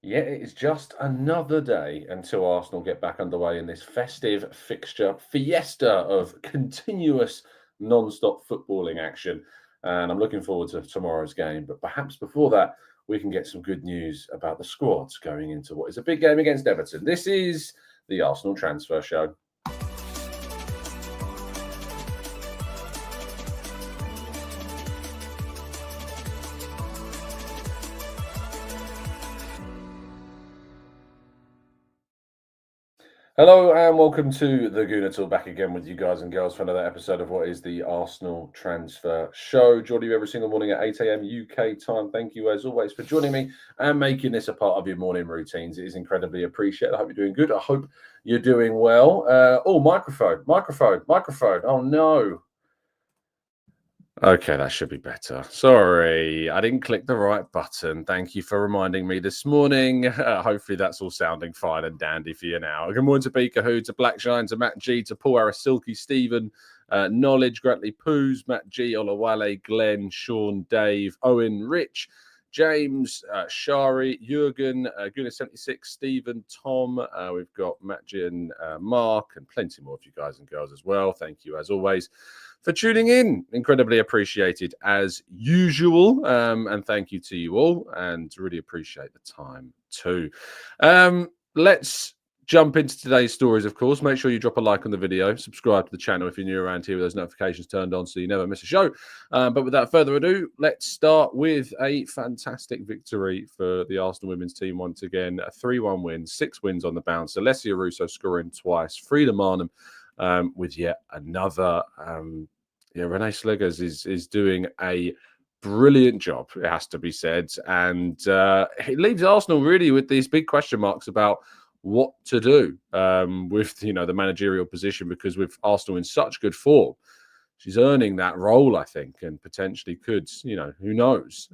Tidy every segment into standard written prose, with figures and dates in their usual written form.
Yeah, it is just another day until Arsenal get back underway in this festive fixture fiesta of continuous non-stop footballing action. And I'm looking forward to tomorrow's game. But perhaps before that, we can get some good news about the squads going into what is a big game against Everton. This is the Arsenal Transfer Show. Hello and welcome to the Gooner Talk, back again with you guys and girls for another episode of what is the Arsenal Transfer Show. Joining you every single morning at 8 a.m. UK time. Thank you as always for joining me and making this a part of your morning routines. It is incredibly appreciated. I hope you're doing good. I hope you're doing well. Microphone. Oh no. Okay, that should be better. Sorry, I didn't click the right button. Thank you for reminding me this morning. Hopefully that's all sounding fine and dandy for you now. Good morning to Beaker Who, to Blackshine, to Matt G, to Paul Arasilki, Stephen, Knowledge, Grantley Poos, Matt G, Olawale, Glenn, Sean, Dave, Owen, Rich, James, Shari, Jurgen, Gooner76, Stephen, Tom. We've got Matt G and Mark, and plenty more of you guys and girls as well. Thank you as always for tuning in. Incredibly appreciated as usual. And thank you to you all, and really appreciate the time too. Let's jump into today's stories, of course. Make sure you drop a like on the video, subscribe to the channel if you're new around here with those notifications turned on so you never miss a show. But without further ado, let's start with a fantastic victory for the Arsenal women's team once again. A 3-1 win, 6 wins on the bounce. Alessia Russo scoring twice. Frida Marnham with yet another. Renee Sliggers is doing a brilliant job, it has to be said. And it leaves Arsenal really with these big question marks about what to do with the managerial position, because with Arsenal in such good form, she's earning that role, I think, and potentially could, who knows,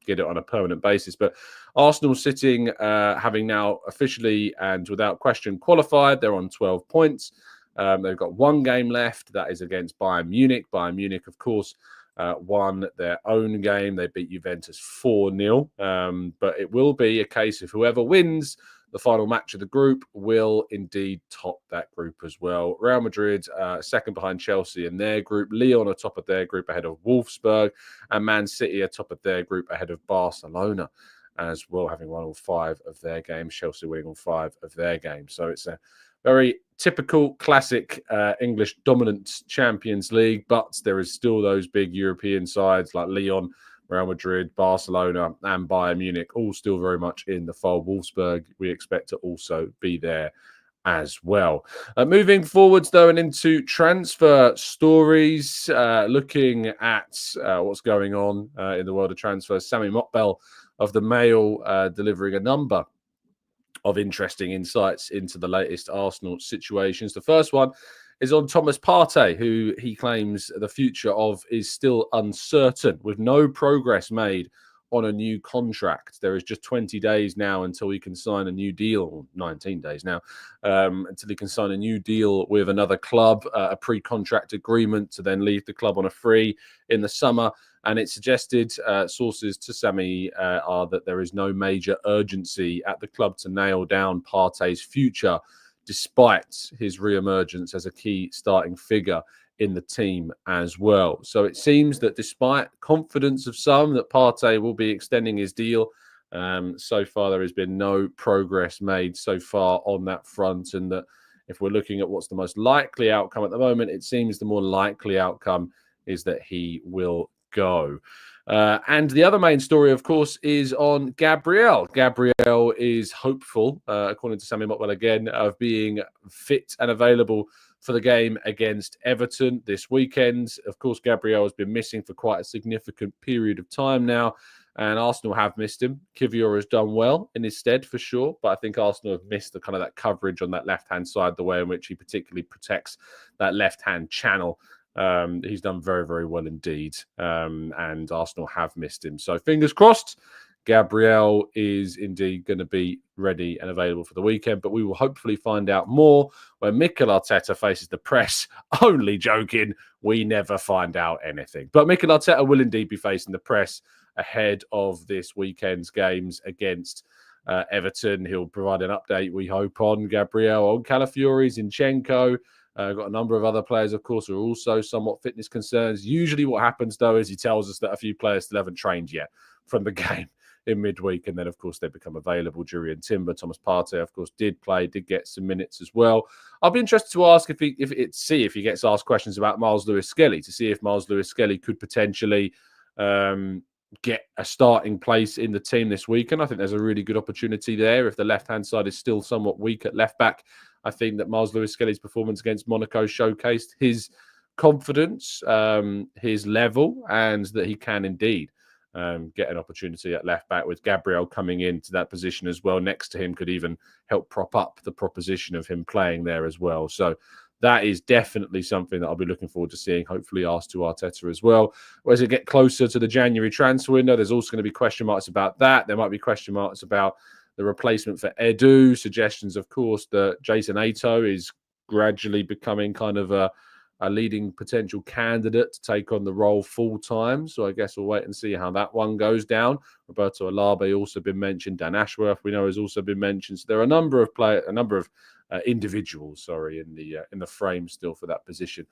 get it on a permanent basis. But Arsenal sitting, having now officially and without question qualified, they're on 12 points. They've got one game left. That is against Bayern Munich. Bayern Munich, of course, won their own game. They beat Juventus 4-0. But it will be a case of whoever wins the final match of the group will indeed top that group as well. Real Madrid, second behind Chelsea in their group. Lyon are top of their group ahead of Wolfsburg. And Man City are top of their group ahead of Barcelona as well, having won all 5 of their games. Chelsea winning all 5 of their games. So it's a very typical, classic English dominant Champions League, but there is still those big European sides like Lyon, Real Madrid, Barcelona, and Bayern Munich, all still very much in the fold. Wolfsburg, we expect to also be there as well. Moving forwards, though, and into transfer stories, looking at what's going on in the world of transfers. Sammy Mokbel of the Mail delivering a number of interesting insights into the latest Arsenal situations. The first one is on Thomas Partey, who he claims the future of is still uncertain, with no progress made on a new contract. There is just 20 days now until he can sign a new deal, 19 days now, until he can sign a new deal with another club, a pre-contract agreement to then leave the club on a free in the summer. And it suggested, sources to Sammy are that there is no major urgency at the club to nail down Partey's future, despite his re-emergence as a key starting figure in the team as well. So it seems that despite confidence of some that Partey will be extending his deal, so far there has been no progress made so far on that front. And that if we're looking at what's the most likely outcome at the moment, it seems the more likely outcome is that he will go. And the other main story, of course, is on Gabriel. Gabriel is hopeful, according to Sammy Mokbel again, of being fit and available for the game against Everton this weekend. Of course, Gabriel has been missing for quite a significant period of time now, and Arsenal have missed him. Kivior has done well in his stead for sure, but I think Arsenal have missed the kind of that coverage on that left-hand side, the way in which he particularly protects that left-hand channel. He's done very, very well indeed, and Arsenal have missed him. So fingers crossed, Gabriel is indeed going to be ready and available for the weekend, but we will hopefully find out more when Mikel Arteta faces the press. Only joking, we never find out anything. But Mikel Arteta will indeed be facing the press ahead of this weekend's games against Everton. He'll provide an update, we hope, on Gabriel, on Calafiori, Zinchenko. Got a number of other players, of course, who are also somewhat fitness concerns. Usually what happens, though, is he tells us that a few players still haven't trained yet from the game in midweek. And then, of course, they become available. Jurriën Timber, Thomas Partey, of course, did get some minutes as well. I'll be interested to ask if he gets asked questions about Miles Lewis-Skelly, to see if Miles Lewis-Skelly could potentially get a starting place in the team this weekend. I think there's a really good opportunity there. If the left-hand side is still somewhat weak at left-back, I think that Miles Lewis-Skelly's performance against Monaco showcased his confidence, his level, and that he can indeed get an opportunity at left-back, with Gabriel coming into that position as well. Next to him could even help prop up the proposition of him playing there as well. So that is definitely something that I'll be looking forward to seeing, hopefully asked to Arteta as well. As it get closer to the January transfer window, there's also going to be question marks about that. There might be question marks about the replacement for Edu. Suggestions, of course, that Jason Ato is gradually becoming kind of a leading potential candidate to take on the role full-time. So I guess we'll wait and see how that one goes down. Roberto Alabe also been mentioned. Dan Ashworth, we know, has also been mentioned. So there are a number of individuals, in the frame still for that position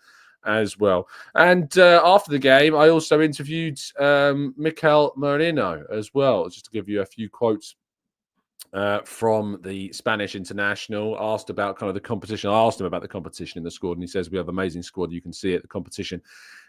as well. And after the game, I also interviewed Mikel Merino as well, just to give you a few quotes from the Spanish international. Asked about kind of the competition. I asked him about the competition in the squad, and he says we have an amazing squad. You can see it. The competition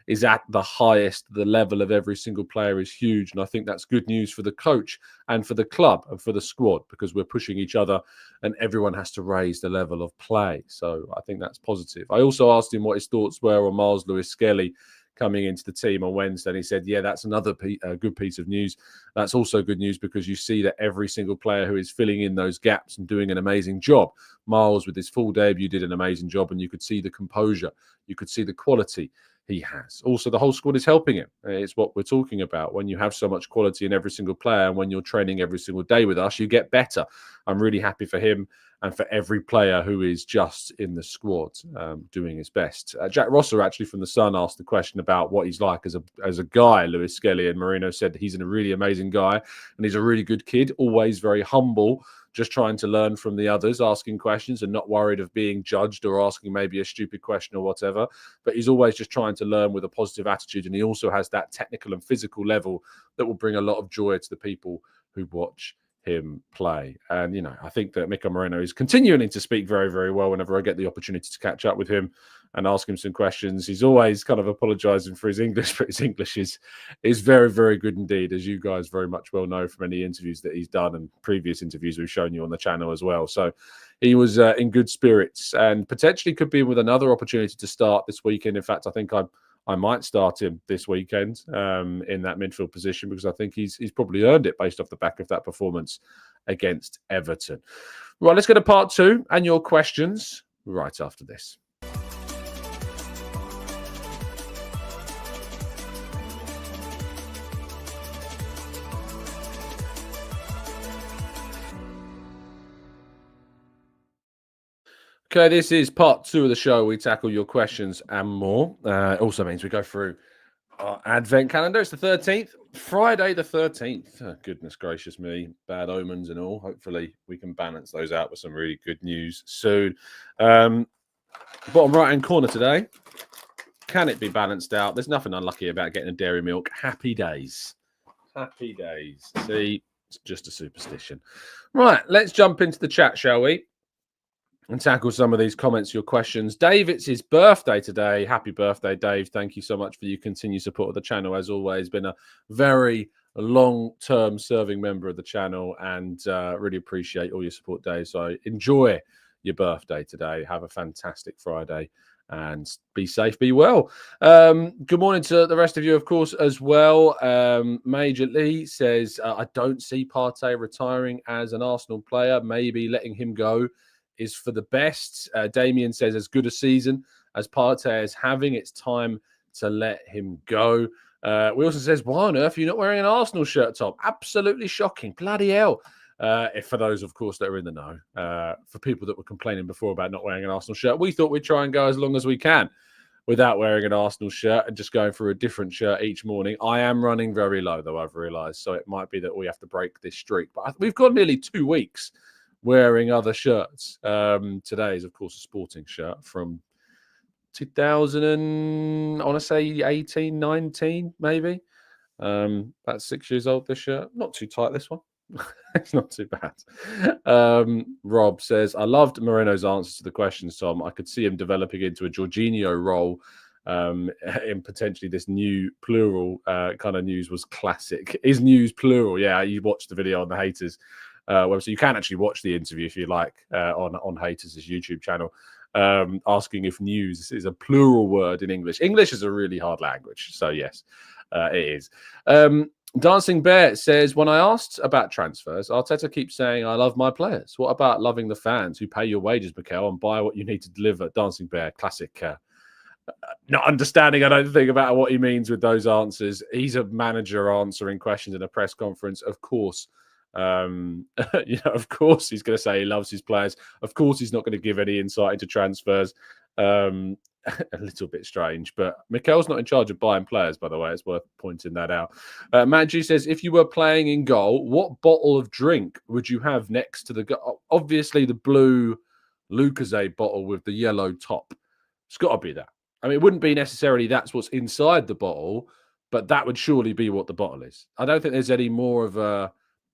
is at the highest. The level of every single player is huge, and I think that's good news for the coach and for the club and for the squad, because we're pushing each other and everyone has to raise the level of play. So I think that's positive. I also asked him what his thoughts were on Miles Lewis-Skelly coming into the team on Wednesday, and he said, yeah, that's another good piece of news. That's also good news because you see that every single player who is filling in those gaps and doing an amazing job. Miles, with his full debut, did an amazing job, and you could see the composure, you could see the quality he has. Also, the whole squad is helping him. It's what we're talking about. When you have so much quality in every single player, and when you're training every single day with us, you get better. I'm really happy for him and for every player who is just in the squad doing his best. Jack Rosser, actually, from The Sun, asked the question about what he's like as a guy, Lewis-Skelly, and Merino said he's a really amazing guy and he's a really good kid, always very humble, just trying to learn from the others, asking questions and not worried of being judged or asking maybe a stupid question or whatever. But he's always just trying to learn with a positive attitude, and he also has that technical and physical level that will bring a lot of joy to the people who watch him play. And, I think that Mikel Merino is continuing to speak very, very well whenever I get the opportunity to catch up with him and ask him some questions. He's always kind of apologizing for his English, but his English is very, very good indeed, as you guys very much well know from any interviews that he's done and previous interviews we've shown you on the channel as well. So he was in good spirits and potentially could be with another opportunity to start this weekend. In fact, I think I might start him this weekend in that midfield position, because I think he's probably earned it based off the back of that performance against Everton. Right, let's go to part two and your questions right after this. Okay, this is part two of the show. We tackle your questions and more. It also means we go through our advent calendar. It's the 13th, Friday the 13th. Oh, goodness gracious me, bad omens and all. Hopefully we can balance those out with some really good news soon. Bottom right-hand corner today, can it be balanced out? There's nothing unlucky about getting a dairy milk. Happy days. Happy days. See, it's just a superstition. Right, let's jump into the chat, shall we? And tackle some of these comments, your questions. Dave, it's his birthday today. Happy birthday, Dave. Thank you so much for your continued support of the channel. As always, been a very long-term serving member of the channel, and really appreciate all your support, Dave. So enjoy your birthday today. Have a fantastic Friday and be safe, be well. Good morning to the rest of you, of course, as well. Major Lee says, I don't see Partey retiring as an Arsenal player. Maybe letting him go is for the best. Damien says, as good a season as Partey is having, it's time to let him go. Wilson says, why on earth are you not wearing an Arsenal shirt, Tom? Absolutely shocking. Bloody hell. If for those, of course, that are in the know, for people that were complaining before about not wearing an Arsenal shirt, we thought we'd try and go as long as we can without wearing an Arsenal shirt and just going through a different shirt each morning. I am running very low, though, I've realised. So it might be that we have to break this streak. But we've got nearly 2 weeks wearing other shirts. Today is, of course, a sporting shirt from 2000 and, I want to say 18, 19, maybe. About 6 years old, this shirt. Not too tight, this one. It's not too bad. Rob says, I loved Merino's answers to the questions, Tom. I could see him developing into a Jorginho role in potentially this new plural kind of news was classic. Is news plural? Yeah, you watched the video on the Haters website. You can actually watch the interview if you like on Haters' YouTube channel, asking if news is a plural word in English. English is a really hard language, so yes, it is. Dancing Bear says, when I asked about transfers, Arteta keeps saying, I love my players. What about loving the fans who pay your wages, Mikel, and buy what you need to deliver? Dancing Bear, classic. Not understanding, I don't think, about what he means with those answers. He's a manager answering questions in a press conference. Of course, of course he's going to say he loves his players. Of course he's not going to give any insight into transfers. A little bit strange, but Mikel's not in charge of buying players, by the way. It's worth pointing that out. Matt G says, if you were playing in goal, what bottle of drink would you have next to the goal? Obviously, the blue Lucozade bottle with the yellow top. It's got to be that. I mean, it wouldn't be necessarily that's what's inside the bottle, but that would surely be what the bottle is. I don't think there's any more of a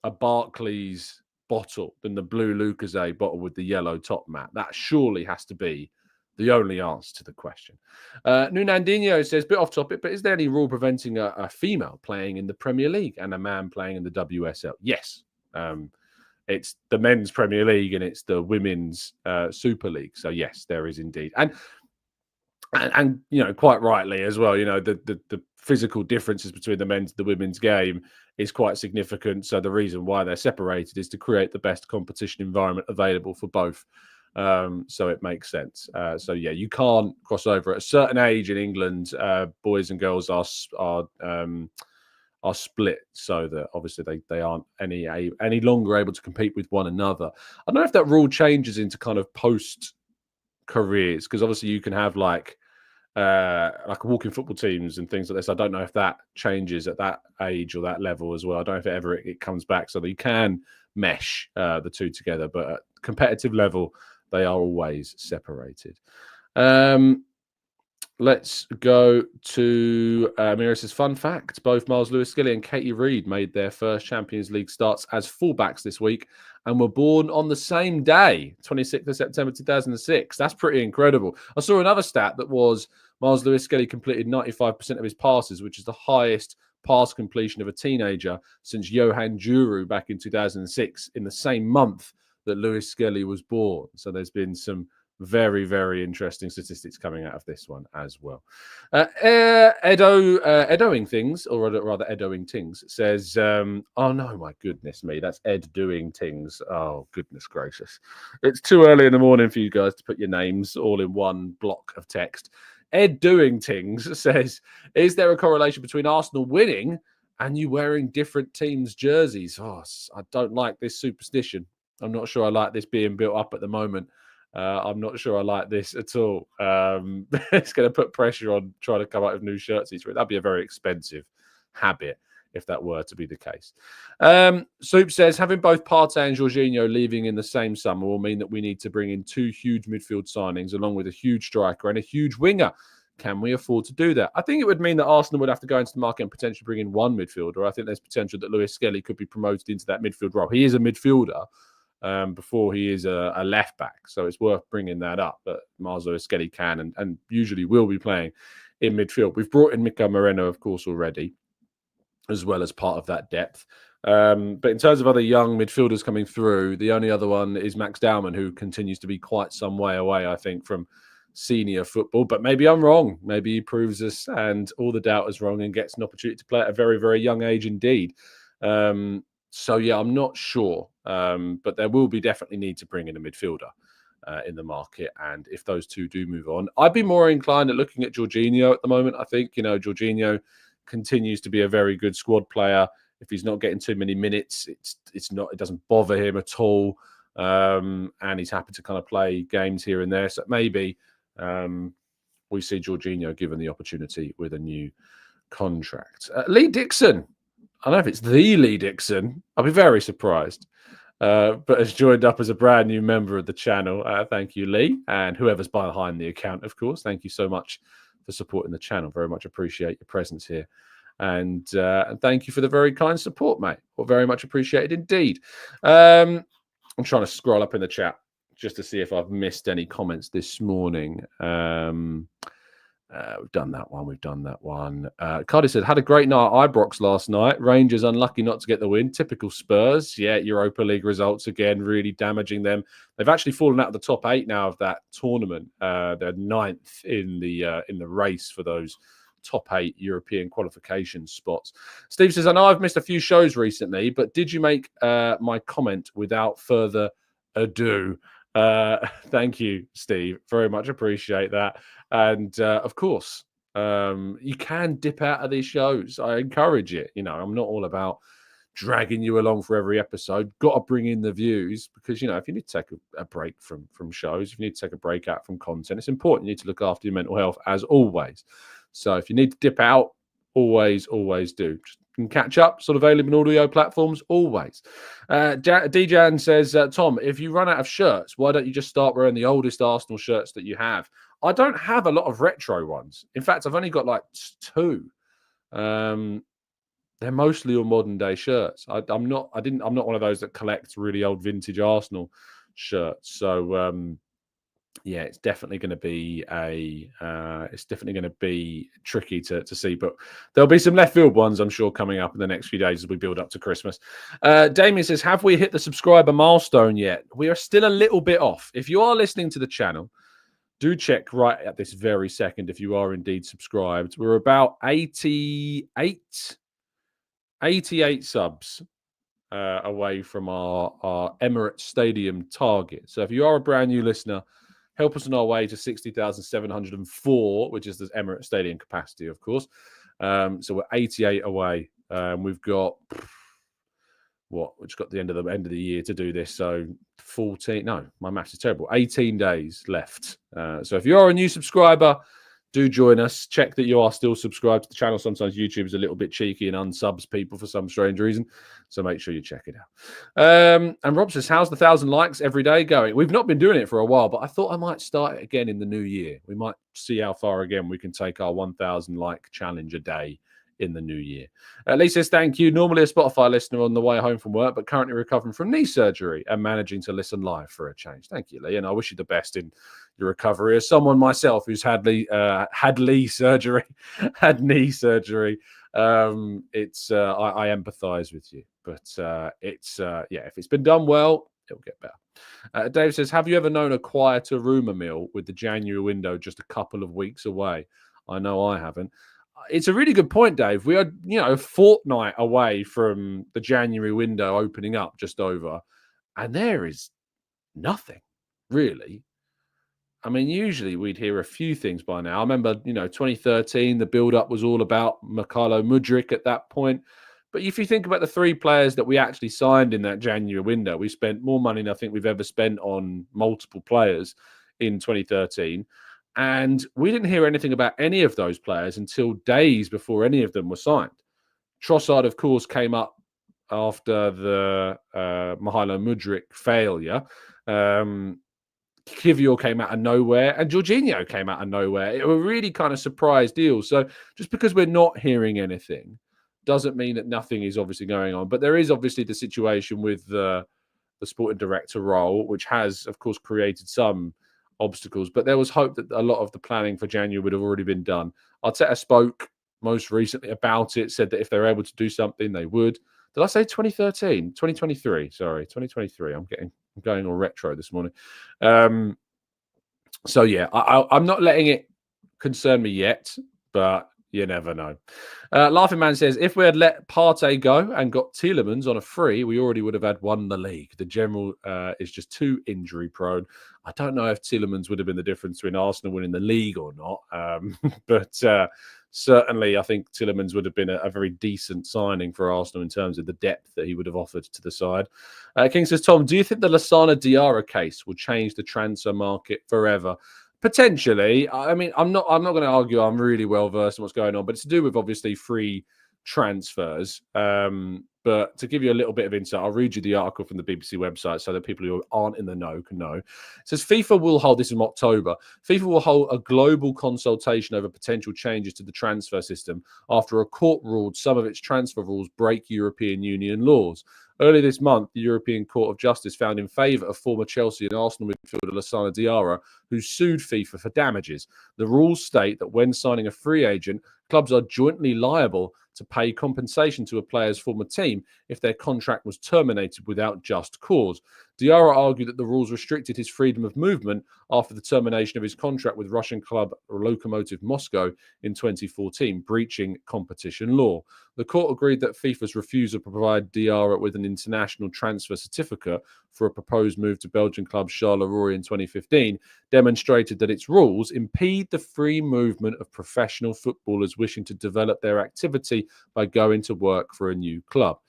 Barclays bottle than the blue Lucozade bottle with the yellow top, Matt. That surely has to be the only answer to the question. Nunandinho says, bit off topic, but is there any rule preventing a female playing in the Premier League and a man playing in the WSL? Yes. It's the men's Premier League and it's the women's Super League. So yes, there is indeed. And quite rightly as well, the physical differences between the men's and the women's game is quite significant. So the reason why they're separated is to create the best competition environment available for both. So it makes sense. So yeah, you can't cross over at a certain age in England. Boys and girls are split, so that obviously they aren't any longer able to compete with one another. I don't know if that rule changes into kind of post careers, because obviously you can have like walking football teams and things like this. I don't know if that changes at that age or that level as well. I don't know if it comes back, so that you can mesh the two together, but at competitive level they are always separated. Let's go to Mira says, fun fact, both Miles Lewis-Skelly and Katie Reid made their first Champions League starts as fullbacks this week and were born on the same day, 26th of September 2006. That's pretty incredible. I saw another stat that was Miles Lewis-Skelly completed 95% of his passes, which is the highest pass completion of a teenager since Johan Juru back in 2006, in the same month that Lewis-Skelly was born. So there's been some very, very interesting statistics coming out of this one as well. Edoing Things, or rather Edoing Tings, says, oh no, my goodness me, that's Ed Doing Tings. Oh, goodness gracious. It's too early in the morning for you guys to put your names all in one block of text. Ed Doing Tings says, is there a correlation between Arsenal winning and you wearing different teams' jerseys? Oh, I don't like this superstition. I'm not sure I like this being built up at the moment. I'm not sure I like this at all. It's going to put pressure on trying to come up with new shirts each week. That'd be a very expensive habit if that were to be the case. Soup says, having both Partey and Jorginho leaving in the same summer will mean that we need to bring in 2 huge midfield signings along with a huge striker and a huge winger. Can we afford to do that? I think it would mean that Arsenal would have to go into the market and potentially bring in 1 midfielder. I think there's potential that Lewis-Skelly could be promoted into that midfield role. He is a midfielder before he is a left back, so it's worth bringing that up. But Miles Lewis-Skelly can and usually will be playing in midfield. We've brought in Mikel Merino, of course, already, as well as part of that depth. But in terms of other young midfielders coming through, the only other one is Max Dowman, who continues to be quite some way away, I think, from senior football. But maybe I'm wrong. Maybe he proves us and all the doubters wrong and gets an opportunity to play at a very, very young age indeed. So, yeah, I'm not sure. But there will be definitely need to bring in a midfielder in the market. And if those two do move on, I'd be more inclined at looking at Jorginho at the moment. I think, Jorginho continues to be a very good squad player. If he's not getting too many minutes, it doesn't bother him at all. And he's happy to kind of play games here and there. So maybe we see Jorginho given the opportunity with a new contract. Lee Dixon, I don't know if it's the Lee Dixon. I'll be very surprised. But has joined up as a brand new member of the channel. Thank you, Lee, and whoever's behind the account, of course. Thank you so much for supporting the channel. Very much appreciate your presence here. And thank you for the very kind support, mate. Well, very much appreciated indeed. I'm trying to scroll up in the chat just to see if I've missed any comments this morning. We've done that one. We've done that one. Cardi said, had a great night at Ibrox last night. Rangers unlucky not to get the win. Typical Spurs. Yeah, Europa League results again, really damaging them. They've actually fallen out of the top 8 now of that tournament. They're 9th in the race for those top 8 European qualification spots. Steve says, I know I've missed a few shows recently, but did you make my comment without further ado? Thank you, Steve. Very much appreciate that. And of course, you can dip out of these shows. I encourage it. You know, I'm not all about dragging you along for every episode. Got to bring in the views because, you know, if you need to take a break from shows, if you need to take a break out from content, it's important. You need to look after your mental health as always. So if you need to dip out, always do. Just can catch up, sort of available on audio platforms, always. Djan says, Tom, if you run out of shirts, why don't you just start wearing the oldest Arsenal shirts that you have? I don't have a lot of retro ones. In fact, I've only got like 2. They're mostly all modern day shirts. I'm not one of those that collects really old vintage Arsenal shirts. So yeah, it's definitely going to be tricky to see, but there'll be some left field ones, I'm sure, coming up in the next few days as we build up to Christmas. Damien says, have we hit the subscriber milestone yet? We are still a little bit off. If you are listening to the channel, do check right at this very second if you are indeed subscribed. We're about 88 subs away from our Emirates Stadium target. So if you are a brand new listener, help us on our way to 60,704, which is the Emirates Stadium capacity, of course. So we're 88 away. We've got we've just got the end of the year to do this. So 14, no, my maths is terrible. 18 days left. So if you are a new subscriber, do join us. Check that you are still subscribed to the channel. Sometimes YouTube is a little bit cheeky and unsubs people for some strange reason. So make sure you check it out. And Rob says, how's the 1,000 likes every day going? We've not been doing it for a while, but I thought I might start it again in the new year. We might see how far again we can take our 1,000 like challenge a day in the new year. Lee says, thank you. Normally a Spotify listener on the way home from work, but currently recovering from knee surgery and managing to listen live for a change. Thank you, Lee. And I wish you the best in your recovery. As someone myself who's had knee surgery, I empathize with you. But if it's been done well, it'll get better. Dave says, have you ever known a quieter rumour mill with the January window just a couple of weeks away? I know I haven't. It's a really good point, Dave. We are, a fortnight away from the January window opening up, just over, and there is nothing, really. I mean, usually we'd hear a few things by now. I remember, 2013, the build-up was all about Mikel Merino at that point. But if you think about the 3 players that we actually signed in that January window, we spent more money than I think we've ever spent on multiple players in 2013. And we didn't hear anything about any of those players until days before any of them were signed. Trossard, of course, came up after the Mikel Merino failure. Kivior came out of nowhere, and Jorginho came out of nowhere. It were really kind of surprise deals. So just because we're not hearing anything doesn't mean that nothing is obviously going on. But there is obviously the situation with the sporting director role, which has, of course, created some obstacles, but there was hope that a lot of the planning for January would have already been done. Arteta spoke most recently about it, said that if they're able to do something, they would. Did I say 2013? 2023, sorry, 2023. I'm going all retro this morning. So yeah, I'm not letting it concern me yet, but you never know. Laughing Man says, if we had let Partey go and got Tielemans on a free, we already would have won the league. The general is just too injury prone. I don't know if Tielemans would have been the difference between Arsenal winning the league or not. But certainly I think Tielemans would have been a very decent signing for Arsenal in terms of the depth that he would have offered to the side. King says, Tom, do you think the Lassana Diarra case will change the transfer market forever? Potentially. I mean, I'm not going to argue I'm really well versed in what's going on, but it's to do with obviously free transfers. But to give you a little bit of insight, I'll read you the article from the BBC website so that people who aren't in the know can know. It says FIFA will hold this in October. FIFA will hold a global consultation over potential changes to the transfer system after a court ruled some of its transfer rules break European Union laws. Earlier this month, the European Court of Justice found in favour of former Chelsea and Arsenal midfielder Lassana Diarra, who sued FIFA for damages. The rules state that when signing a free agent, clubs are jointly liable to pay compensation to a player's former team if their contract was terminated without just cause. Diarra argued that the rules restricted his freedom of movement after the termination of his contract with Russian club Lokomotiv Moscow in 2014, breaching competition law. The court agreed that FIFA's refusal to provide Diarra with an international transfer certificate for a proposed move to Belgian club Charleroi in 2015 demonstrated that its rules impede the free movement of professional footballers wishing to develop their activity by going to work for a new club.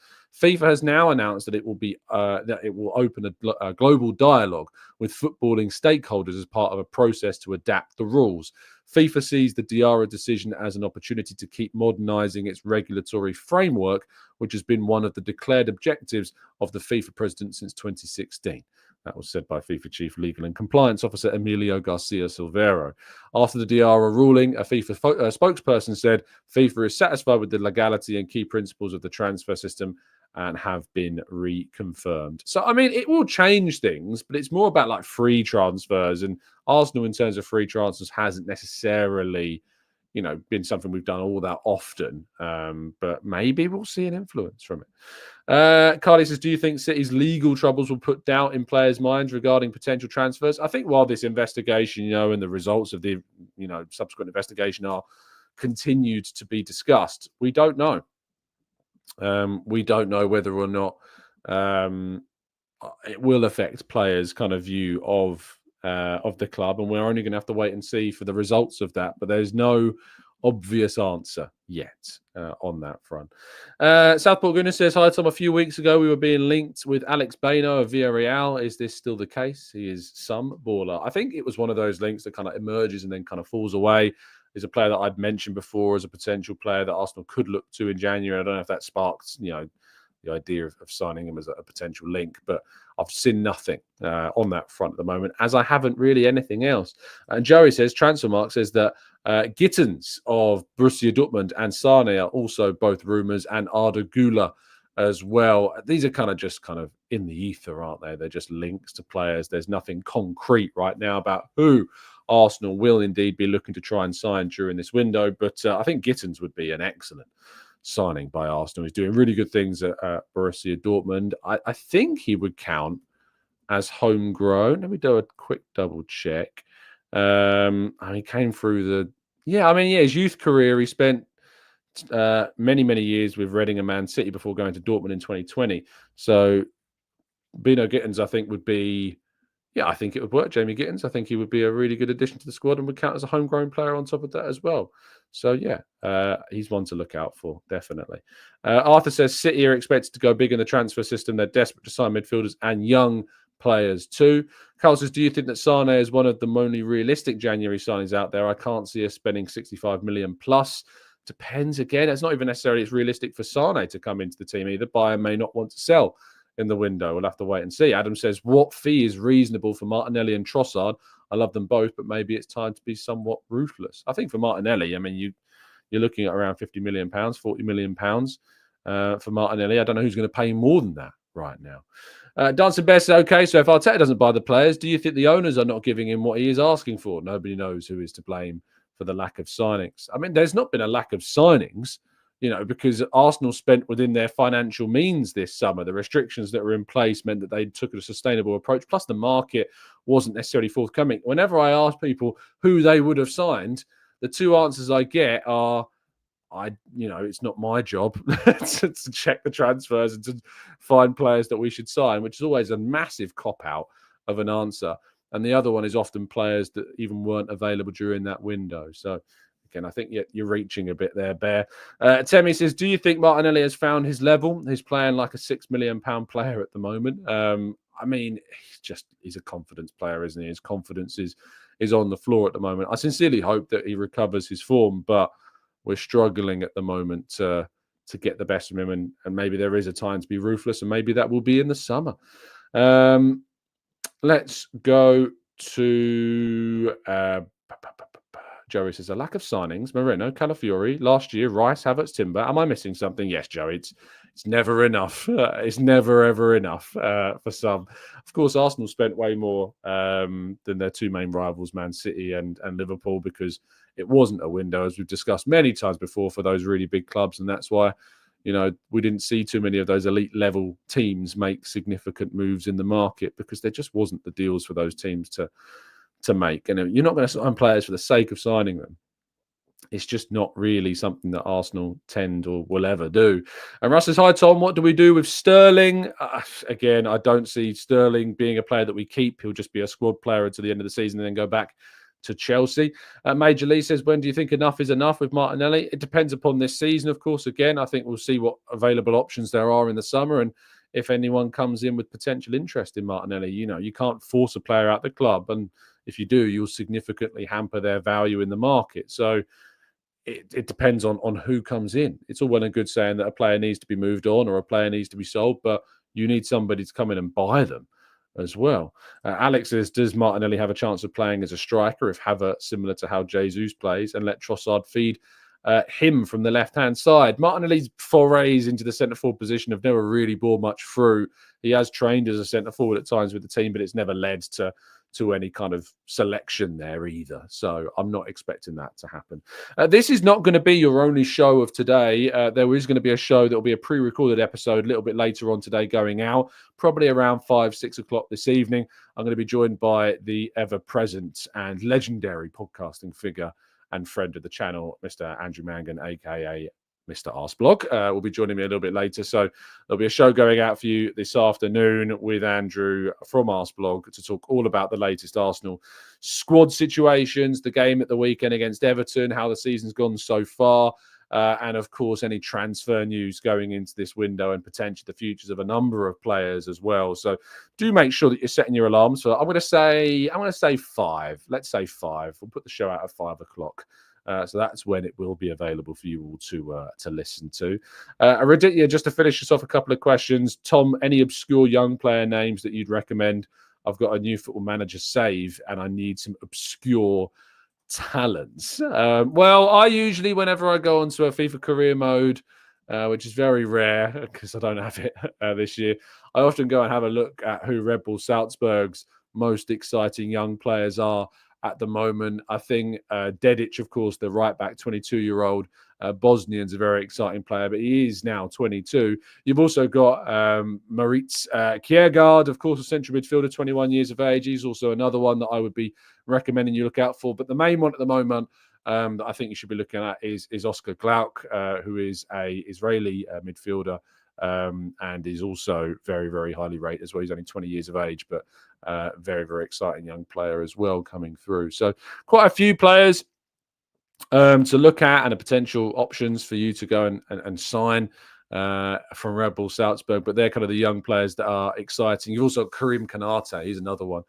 FIFA has now announced that it will open a global dialogue with footballing stakeholders as part of a process to adapt the rules. FIFA sees the Diarra decision as an opportunity to keep modernising its regulatory framework, which has been one of the declared objectives of the FIFA president since 2016. That was said by FIFA Chief Legal and Compliance Officer Emilio Garcia Silveiro. After the Diarra ruling, a FIFA spokesperson said FIFA is satisfied with the legality and key principles of the transfer system and have been reconfirmed. So, I mean, it will change things, but it's more about like free transfers. And Arsenal, in terms of free transfers, hasn't necessarily, been something we've done all that often. But maybe we'll see an influence from it. Carly says, do you think City's legal troubles will put doubt in players' minds regarding potential transfers? I think while this investigation, and the results of the, subsequent investigation are continued to be discussed, we don't know. We don't know whether or not it will affect players' kind of view of the club, and we're only going to have to wait and see for the results of that. But there's no obvious answer yet on that front. Southport Gooner says, hi Tom, a few weeks ago we were being linked with Alex Baino of Villarreal. Is this still the case? He is some baller. I think it was one of those links that kind of emerges and then kind of falls away. Is a player that I'd mentioned before as a potential player that Arsenal could look to in January. I don't know if that sparks, the idea of signing him as a potential link, but I've seen nothing on that front at the moment, as I haven't really anything else. And Joey says, Transfermarkt says that Gittins of Borussia Dortmund and Sane are also both rumours, and Arda Güler as well. These are kind of in the ether, aren't they? They're just links to players. There's nothing concrete right now about who Arsenal will indeed be looking to try and sign during this window. But I think Gittins would be an excellent signing by Arsenal. He's doing really good things at Borussia Dortmund. I think he would count as homegrown. Let me do a quick double check. He came through his youth career. He spent many years with Reading and Man City before going to Dortmund in 2020. So Bino Gittins, I think, would be... Yeah, I think it would work. Jamie Gittins, I think he would be a really good addition to the squad and would count as a homegrown player on top of that as well. So, he's one to look out for, definitely. Arthur says City are expected to go big in the transfer system. They're desperate to sign midfielders and young players too. Carl says, do you think that Sane is one of the only realistic January signings out there? I can't see us spending 65 million plus. Depends again. It's not even necessarily it's realistic for Sane to come into the team either. Bayern may not want to sell in the window. We'll have to wait and see. Adam says, what fee is reasonable for Martinelli and Trossard? I love them both, but maybe it's time to be somewhat ruthless. I think for Martinelli, I mean, you're looking at around £50 million, £40 million for Martinelli. I don't know who's going to pay more than that right now. Dancing Bear says, okay, so if Arteta doesn't buy the players, do you think the owners are not giving him what he is asking for? Nobody knows who is to blame for the lack of signings. I mean, there's not been a lack of signings, because Arsenal spent within their financial means this summer. The restrictions that were in place meant that they took a sustainable approach. Plus, the market wasn't necessarily forthcoming. Whenever I ask people who they would have signed, the two answers I get are, it's not my job to check the transfers and to find players that we should sign, which is always a massive cop-out of an answer. And the other one is often players that even weren't available during that window. So, again, I think you're reaching a bit there, Bear. Temi says, do you think Martinelli has found his level? He's playing like a £6 million player at the moment. He's a confidence player, isn't he? His confidence is is on the floor at the moment. I sincerely hope that he recovers his form, but we're struggling at the moment to get the best of him, and maybe there is a time to be ruthless, and maybe that will be in the summer. Let's go to Joey says, a lack of signings. Merino, Calafiori, last year, Rice, Havertz, Timber. Am I missing something? Yes, Joey, it's never enough. It's never, ever enough for some. Of course, Arsenal spent way more than their two main rivals, Man City and Liverpool, because it wasn't a window, as we've discussed many times before, for those really big clubs. And that's why, we didn't see too many of those elite level teams make significant moves in the market, because there just wasn't the deals for those teams to make. And you're not going to sign players for the sake of signing them. It's just not really something that Arsenal tend or will ever do. And Russ says, hi, Tom, what do we do with Sterling? Again, I don't see Sterling being a player that we keep. He'll just be a squad player until the end of the season and then go back to Chelsea. Major Lee says, when do you think enough is enough with Martinelli? It depends upon this season, of course. Again, I think we'll see what available options there are in the summer, and if anyone comes in with potential interest in Martinelli. You can't force a player out the club, and if you do, you'll significantly hamper their value in the market. So it depends on who comes in. It's all well and good saying that a player needs to be moved on or a player needs to be sold, but you need somebody to come in and buy them as well. Alex says, does Martinelli have a chance of playing as a striker if Havertz, similar to how Jesus plays, and let Trossard feed him from the left-hand side? Martinelli's forays into the centre-forward position have never really bore much fruit. He has trained as a centre-forward at times with the team, but it's never led to any kind of selection there either. So I'm not expecting that to happen. This is not going to be your only show of today. There is going to be a show that will be a pre-recorded episode a little bit later on today going out, probably around 5-6 o'clock this evening. I'm going to be joined by the ever-present and legendary podcasting figure and friend of the channel, Mr. Andrew Mangan, a.k.a. Mr. Arsblog, will be joining me a little bit later. So there'll be a show going out for you this afternoon with Andrew from Arsblog to talk all about the latest Arsenal squad situations, the game at the weekend against Everton, how the season's gone so far, and of course any transfer news going into this window and potentially the futures of a number of players as well. So do make sure that you're setting your alarms. So I'm going to say 5. Let's say 5. We'll put the show out at 5 o'clock. So that's when it will be available for you all to listen to. Just to finish us off, a couple of questions. Tom, any obscure young player names that you'd recommend? I've got a new Football Manager save, and I need some obscure talents. Well, I usually, whenever I go onto a FIFA career mode, which is very rare because I don't have it this year, I often go and have a look at who Red Bull Salzburg's most exciting young players are at the moment. I think Dedic, of course, the right-back, 22-year-old Bosnian's a very exciting player, but he is now 22. You've also got Maritz Kjærgaard, of course, a central midfielder, 21 years of age. He's also another one that I would be recommending you look out for. But the main one at the moment that I think you should be looking at is Oscar Glauk, who is a Israeli midfielder, and is also very, very highly rated as well. He's only 20 years of age, but very, very exciting young player as well coming through. So quite a few players to look at and potential options for you to go and sign from Red Bull Salzburg, but they're kind of the young players that are exciting. You've also got Karim Kanate, he's another one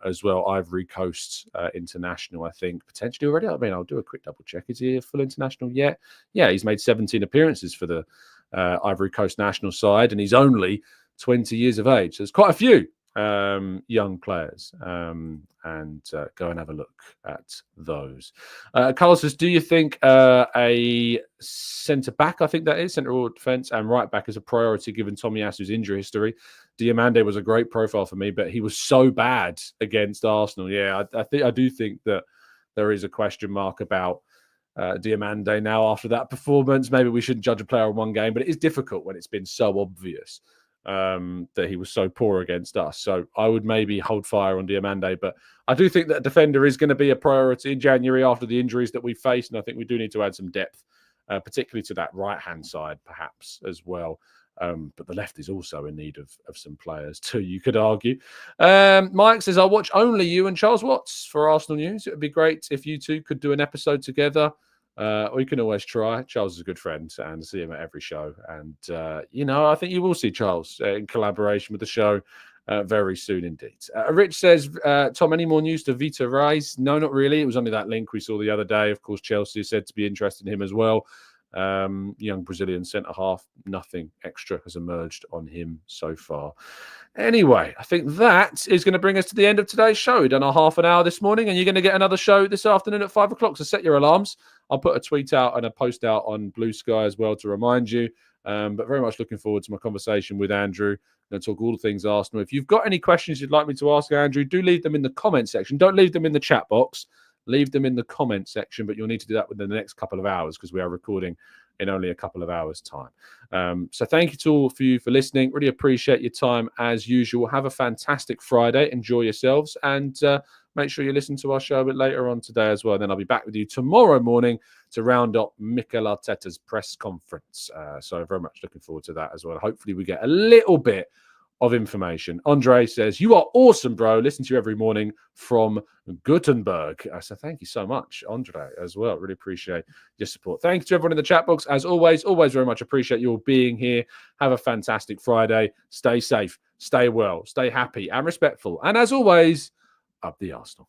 as well, Ivory Coast international, I think, potentially already. I mean, I'll do a quick double check. Is he a full international yet? Yeah, he's made 17 appearances for the Ivory Coast national side, and he's only 20 years of age. So there's quite a few young players, and go and have a look at those. Carlos says, do you think a centre-back, I think that is, centre-forward defence and right-back is a priority given Tomiyasu's injury history? Diomande was a great profile for me, but he was so bad against Arsenal. Yeah, I do think that there is a question mark about Diomande now after that performance. Maybe we shouldn't judge a player on one game, but it is difficult when it's been so obvious that he was so poor against us. So I would maybe hold fire on Diomande, but I do think that a defender is going to be a priority in January after the injuries that we faced, and I think we do need to add some depth, particularly to that right-hand side perhaps as well. But the left is also in need of some players too, you could argue. Mike says, I'll watch only you and Charles Watts for Arsenal news. It would be great if you two could do an episode together. Or you can always try. Charles is a good friend and see him at every show. And, I think you will see Charles in collaboration with the show very soon indeed. Rich says, Tom, any more news to Vita Reis? No, not really. It was only that link we saw the other day. Of course, Chelsea said to be interested in him as well. Young Brazilian centre half, nothing extra has emerged on him so far. Anyway, I think that is going to bring us to the end of today's show. We've done our half an hour this morning, and you're going to get another show this afternoon at 5 o'clock. So set your alarms. I'll put a tweet out and a post out on Blue Sky as well to remind you. But very much looking forward to my conversation with Andrew. I'm going to talk all things Arsenal. If you've got any questions you'd like me to ask Andrew, do leave them in the comment section. Don't leave them in the chat box. Leave them in the comment section, but you'll need to do that within the next couple of hours because we are recording in only a couple of hours' time. So thank you to all of you for listening. Really appreciate your time as usual. Have a fantastic Friday. Enjoy yourselves, and make sure you listen to our show a bit later on today as well. Then I'll be back with you tomorrow morning to round up Mikel Arteta's press conference. So very much looking forward to that as well. Hopefully we get a little bit of information. Andre says, you are awesome, bro. Listen to you every morning from Gothenburg. So thank you so much, Andre, as well. Really appreciate your support. Thank you to everyone in the chat box. As always very much appreciate you all being here. Have a fantastic Friday. Stay safe, stay well, stay happy and respectful. And as always, up the Arsenal.